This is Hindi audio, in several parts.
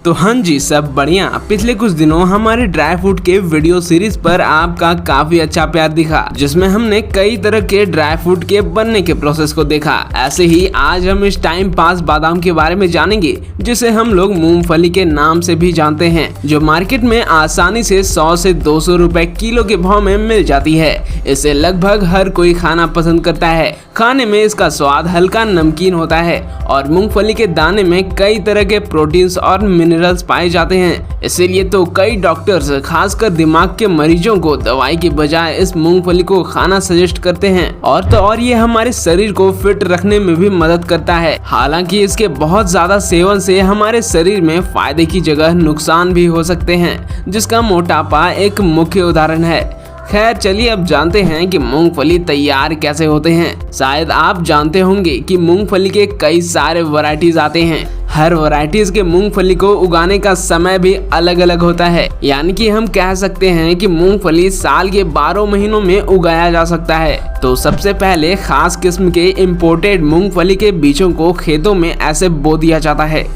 तो हाँ जी, सब बढ़िया। पिछले कुछ दिनों हमारे ड्राई फ्रूट के वीडियो सीरीज पर आपका काफी अच्छा प्यार दिखा, जिसमें हमने कई तरह के ड्राई फ्रूट के बनने के प्रोसेस को देखा। ऐसे ही आज हम इस टाइम पास बादाम के बारे में जानेंगे, जिसे हम लोग मूंगफली के नाम से भी जानते हैं, जो मार्केट में आसानी से 100 से 200 रुपए किलो के भाव में मिल जाती है। इसे लगभग हर कोई खाना पसंद करता है। खाने में इसका स्वाद हल्का नमकीन होता है और मूंगफली के दाने में कई तरह के प्रोटीन्स और मिनरल्स पाए जाते हैं। इसीलिए तो कई डॉक्टर्स खासकर दिमाग के मरीजों को दवाई के बजाय इस मूंगफली को खाना सजेस्ट करते हैं। और ये हमारे शरीर को फिट रखने में भी मदद करता है। हालांकि इसके बहुत ज्यादा सेवन से हमारे शरीर में फायदे की जगह नुकसान भी हो सकते हैं, जिसका मोटापा एक मुख्य उदाहरण है। खैर चलिए अब जानते हैं कि मूंगफली तैयार कैसे होते हैं। शायद आप जानते होंगे कि मूंगफली के कई सारे वैरायटीज आते हैं। हर वैरायटीज के मूंगफली को उगाने का समय भी अलग अलग होता है, यानी कि हम कह सकते हैं कि मूंगफली साल के 12 महीनों में उगाया जा सकता है। तो सबसे पहले खास किस्म के इम्पोर्टेड मूंगफली के बीजों को खेतों में ऐसे बो दिया जाता है।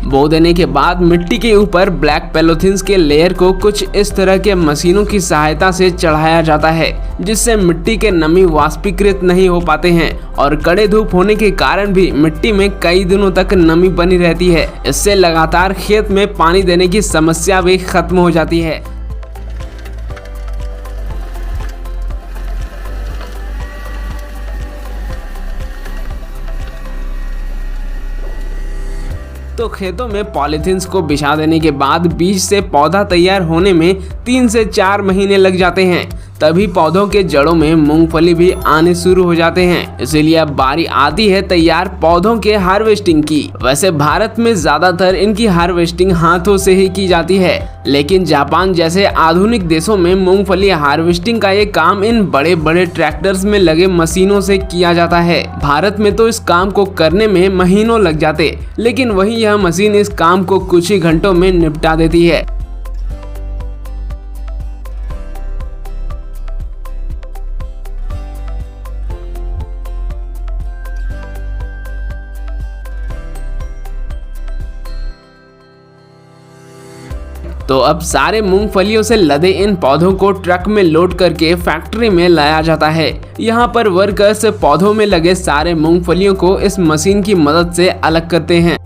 बो देने के बाद मिट्टी के ऊपर ब्लैक पॉलीथिन के लेयर को कुछ इस तरह के मशीनों की सहायता से चढ़ाया जाता है, जिससे मिट्टी के नमी वाष्पीकृत नहीं हो पाते हैं और कड़े धूप होने के कारण भी मिट्टी में कई दिनों तक नमी बनी रहती है। इससे लगातार खेत में पानी देने की समस्या भी खत्म हो जाती है। तो खेतों में पॉलीथिन्स को बिछा देने के बाद बीज से पौधा तैयार होने में 3 से 4 महीने लग जाते हैं। तभी पौधों के जड़ों में मूंगफली भी आने शुरू हो जाते हैं। इसीलिए अब बारी आती है तैयार पौधों के हार्वेस्टिंग की। वैसे भारत में ज्यादातर इनकी हार्वेस्टिंग हाथों से ही की जाती है, लेकिन जापान जैसे आधुनिक देशों में मूंगफली हार्वेस्टिंग का ये काम इन बड़े बड़े ट्रैक्टर्स में लगे मशीनों से किया जाता है। भारत में तो इस काम को करने में महीनों लग जाते, लेकिन वहीं यह मशीन इस काम को कुछ ही घंटों में निपटा देती है। तो अब सारे मूंगफलियों से लदे इन पौधों को ट्रक में लोड करके फैक्ट्री में लाया जाता है। यहाँ पर वर्कर्स पौधों में लगे सारे मूंगफलियों को इस मशीन की मदद से अलग करते हैं।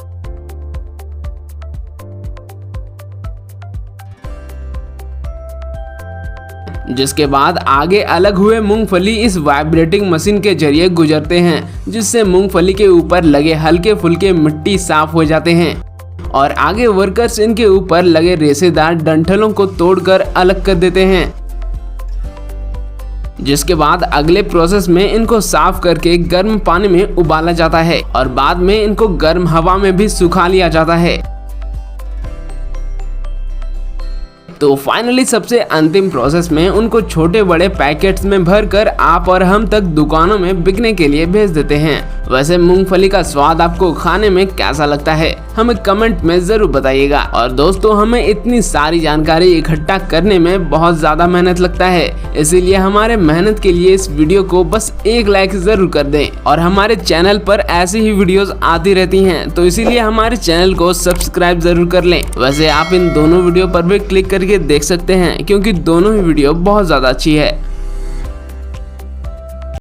जिसके बाद आगे अलग हुए मूंगफली इस वाइब्रेटिंग मशीन के जरिए गुजरते हैं, जिससे मूंगफली के ऊपर लगे हल्के फुल्के मिट्टी साफ हो जाते हैं और आगे वर्कर्स इनके ऊपर लगे रेशेदार डंठलों को तोड़कर अलग कर देते हैं। जिसके बाद अगले प्रोसेस में इनको साफ करके गर्म पानी में उबाला जाता है और बाद में इनको गर्म हवा में भी सुखा लिया जाता है। तो फाइनली सबसे अंतिम प्रोसेस में उनको छोटे बड़े पैकेट्स में भरकर आप और हम तक दुकानों में बिकने के लिए भेज देते हैं। वैसे मूंगफली का स्वाद आपको खाने में कैसा लगता है, हमें कमेंट में जरूर बताइएगा। और दोस्तों, हमें इतनी सारी जानकारी इकट्ठा करने में बहुत ज्यादा मेहनत लगता है, इसीलिए हमारे मेहनत के लिए इस वीडियो को बस एक लाइक जरूर कर दें। और हमारे चैनल पर ऐसी ही वीडियोस आती रहती हैं, तो इसीलिए हमारे चैनल को सब्सक्राइब जरूर कर लें। वैसे आप इन दोनों वीडियो पर भी क्लिक करके देख सकते हैं, क्योंकि दोनों ही वीडियो बहुत ज्यादा अच्छी है।